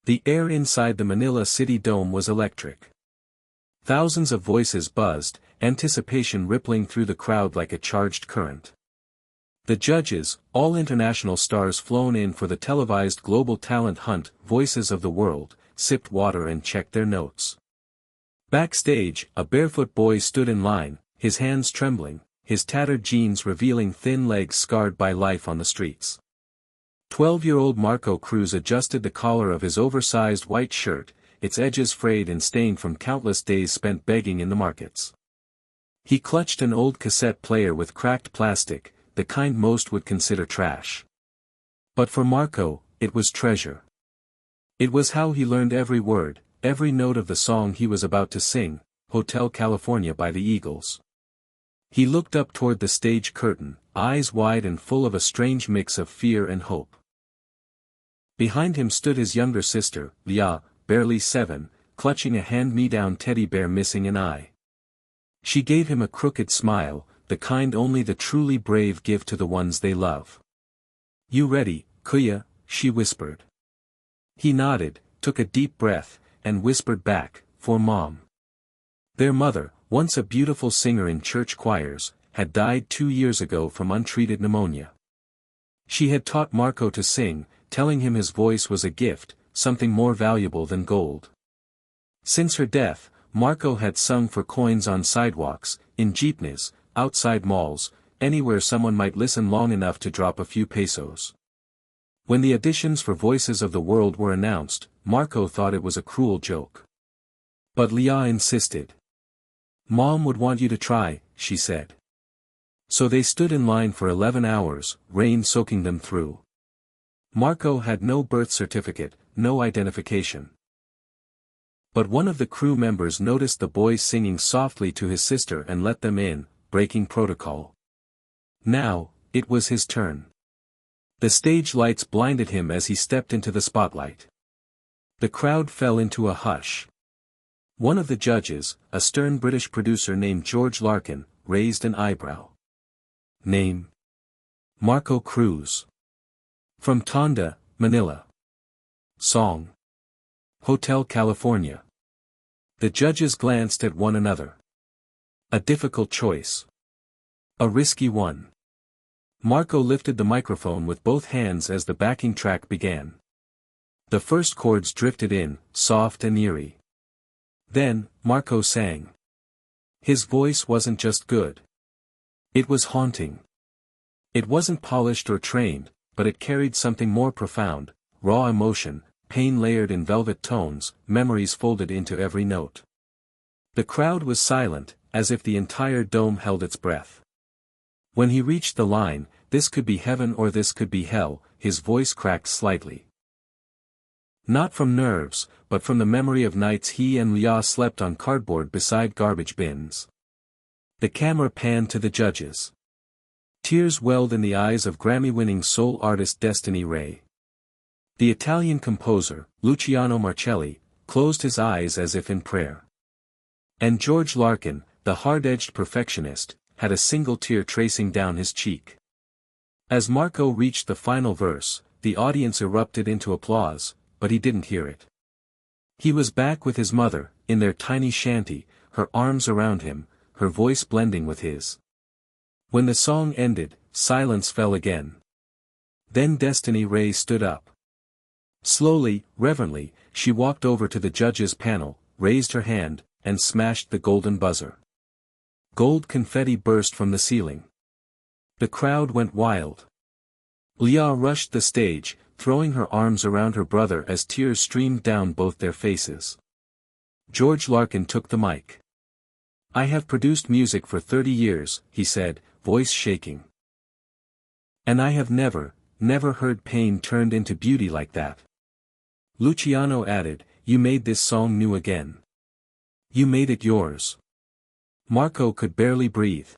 The air inside the Manila City Dome was electric. Thousands of voices buzzed, anticipation rippling through the crowd like a charged current. The judges, all international stars flown in for the televised global talent hunt, Voices of the World, sipped water and checked their notes. Backstage, a barefoot boy stood in line, his hands trembling, his tattered jeans revealing thin legs scarred by life on the streets. 12-year-old Marco Cruz adjusted the collar of his oversized white shirt, its edges frayed and stained from countless days spent begging in the markets. He clutched an old cassette player with cracked plastic, the kind most would consider trash. But for Marco, it was treasure. It was how he learned every word, every note of the song he was about to sing, Hotel California by the Eagles. He looked up toward the stage curtain, eyes wide and full of a strange mix of fear and hope. Behind him stood his younger sister, Leah, barely 7, clutching a hand-me-down teddy bear missing an eye. She gave him a crooked smile, the kind only the truly brave give to the ones they love. "You ready, Kuya?" she whispered. He nodded, took a deep breath, and whispered back, "For Mom." Their mother, once a beautiful singer in church choirs, had died 2 years ago from untreated pneumonia. She had taught Marco to sing, telling him his voice was a gift, something more valuable than gold. Since her death, Marco had sung for coins on sidewalks, in jeepneys, outside malls, anywhere someone might listen long enough to drop a few pesos. When the auditions for Voices of the World were announced, Marco thought it was a cruel joke. But Leah insisted. "Mom would want you to try," she said. So they stood in line for 11 hours, rain soaking them through. Marco had no birth certificate, no identification. But one of the crew members noticed the boy singing softly to his sister and let them in, breaking protocol. Now, it was his turn. The stage lights blinded him as he stepped into the spotlight. The crowd fell into a hush. One of the judges, a stern British producer named George Larkin, raised an eyebrow. "Name?" "Marco Cruz. From Tonda, Manila." "Song?" "Hotel California." The judges glanced at one another. A difficult choice. A risky one. Marco lifted the microphone with both hands as the backing track began. The first chords drifted in, soft and eerie. Then, Marco sang. His voice wasn't just good. It was haunting. It wasn't polished or trained, but it carried something more profound, raw emotion, pain layered in velvet tones, memories folded into every note. The crowd was silent, as if the entire dome held its breath. When he reached the line, "This could be heaven or this could be hell," his voice cracked slightly. Not from nerves, but from the memory of nights he and Leah slept on cardboard beside garbage bins. The camera panned to the judges. Tears welled in the eyes of Grammy-winning soul artist Destiny Ray. The Italian composer, Luciano Marcelli, closed his eyes as if in prayer. And George Larkin, the hard-edged perfectionist, had a single tear tracing down his cheek. As Marco reached the final verse, the audience erupted into applause, but he didn't hear it. He was back with his mother, in their tiny shanty, her arms around him, her voice blending with his. When the song ended, silence fell again. Then Destiny Ray stood up. Slowly, reverently, she walked over to the judges' panel, raised her hand, and smashed the golden buzzer. Gold confetti burst from the ceiling. The crowd went wild. Leah rushed the stage, throwing her arms around her brother as tears streamed down both their faces. George Larkin took the mic. "I have produced music for 30 years, he said, voice shaking. "And I have never heard pain turned into beauty like that." Luciano added, "You made this song new again. You made it yours." Marco could barely breathe.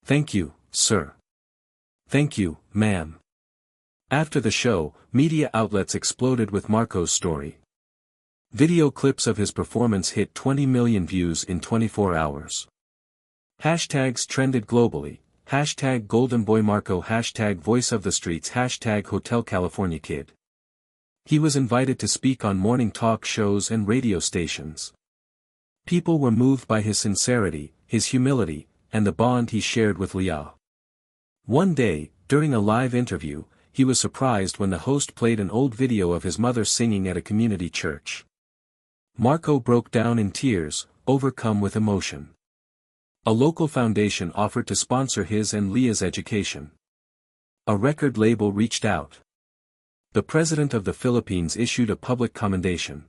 "Thank you, sir." "Thank you, ma'am." After the show, media outlets exploded with Marco's story. Video clips of his performance hit 20 million views in 24 hours. Hashtags trended globally, hashtag Golden Boy Marco, hashtag Voice of the Streets, hashtag Hotel California Kid. He was invited to speak on morning talk shows and radio stations. People were moved by his sincerity, his humility, and the bond he shared with Leah. One day, during a live interview, he was surprised when the host played an old video of his mother singing at a community church. Marco broke down in tears, overcome with emotion. A local foundation offered to sponsor his and Leah's education. A record label reached out. The president of the Philippines issued a public commendation.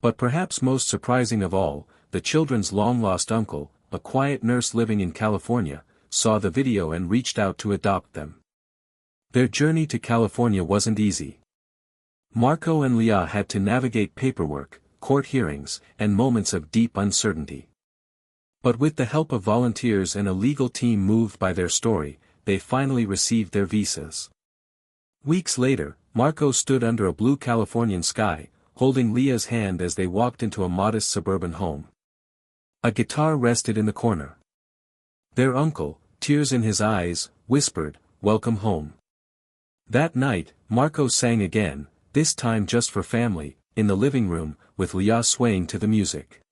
But perhaps most surprising of all, the children's long-lost uncle, a quiet nurse living in California, saw the video and reached out to adopt them. Their journey to California wasn't easy. Marco and Leah had to navigate paperwork, court hearings, and moments of deep uncertainty. But with the help of volunteers and a legal team moved by their story, they finally received their visas. Weeks later, Marco stood under a blue Californian sky, holding Leah's hand as they walked into a modest suburban home. A guitar rested in the corner. Their uncle, tears in his eyes, whispered, "Welcome home." That night, Marco sang again, this time just for family, in the living room, with Leah swaying to the music.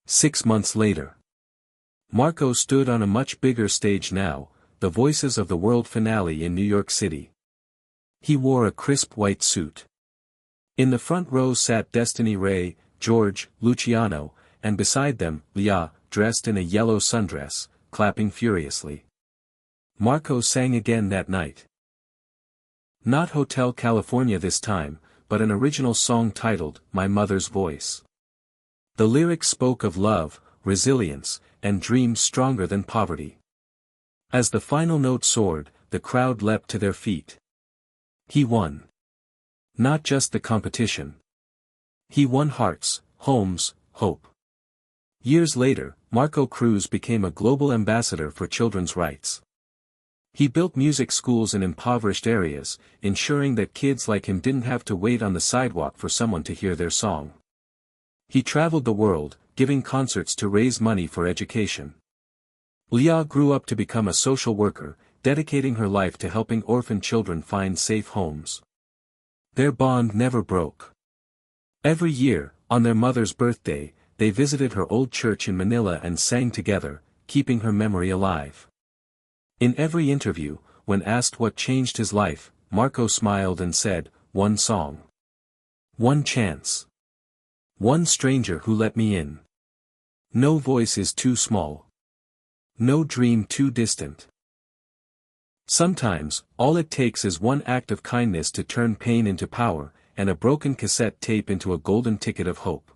6 months later, Marco stood on a much bigger stage now, the Voices of the World finale in New York City. He wore a crisp white suit. In the front row sat Destiny Ray, George, Luciano, and beside them, Leah, dressed in a yellow sundress, clapping furiously. Marco sang again that night. Not Hotel California this time, but an original song titled, My Mother's Voice. The lyrics spoke of love, resilience, and dreams stronger than poverty. As the final note soared, the crowd leapt to their feet. He won. Not just the competition. He won hearts, homes, hope. Years later, Marco Cruz became a global ambassador for children's rights. He built music schools in impoverished areas, ensuring that kids like him didn't have to wait on the sidewalk for someone to hear their song. He traveled the world, giving concerts to raise money for education. Leah grew up to become a social worker, dedicating her life to helping orphan children find safe homes. Their bond never broke. Every year, on their mother's birthday, they visited her old church in Manila and sang together, keeping her memory alive. In every interview, when asked what changed his life, Marco smiled and said, "One song. One chance. One stranger who let me in. No voice is too small. No dream too distant." Sometimes, all it takes is one act of kindness to turn pain into power, and a broken cassette tape into a golden ticket of hope.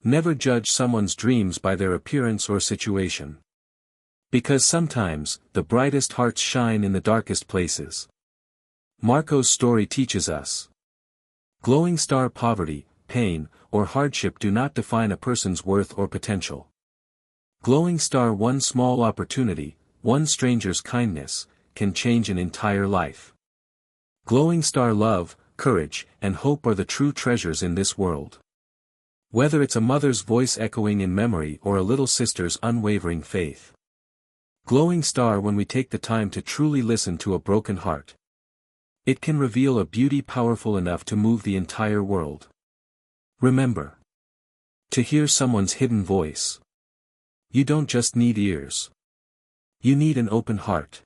Never judge someone's dreams by their appearance or situation. Because sometimes, the brightest hearts shine in the darkest places. Marco's story teaches us. Glowing star poverty, pain, or hardship do not define a person's worth or potential. Glowing star one small opportunity, one stranger's kindness, can change an entire life. Glowing star love, courage, and hope are the true treasures in this world. Whether it's a mother's voice echoing in memory or a little sister's unwavering faith. Glowing star when we take the time to truly listen to a broken heart. It can reveal a beauty powerful enough to move the entire world. Remember. To hear someone's hidden voice. You don't just need ears. You need an open heart.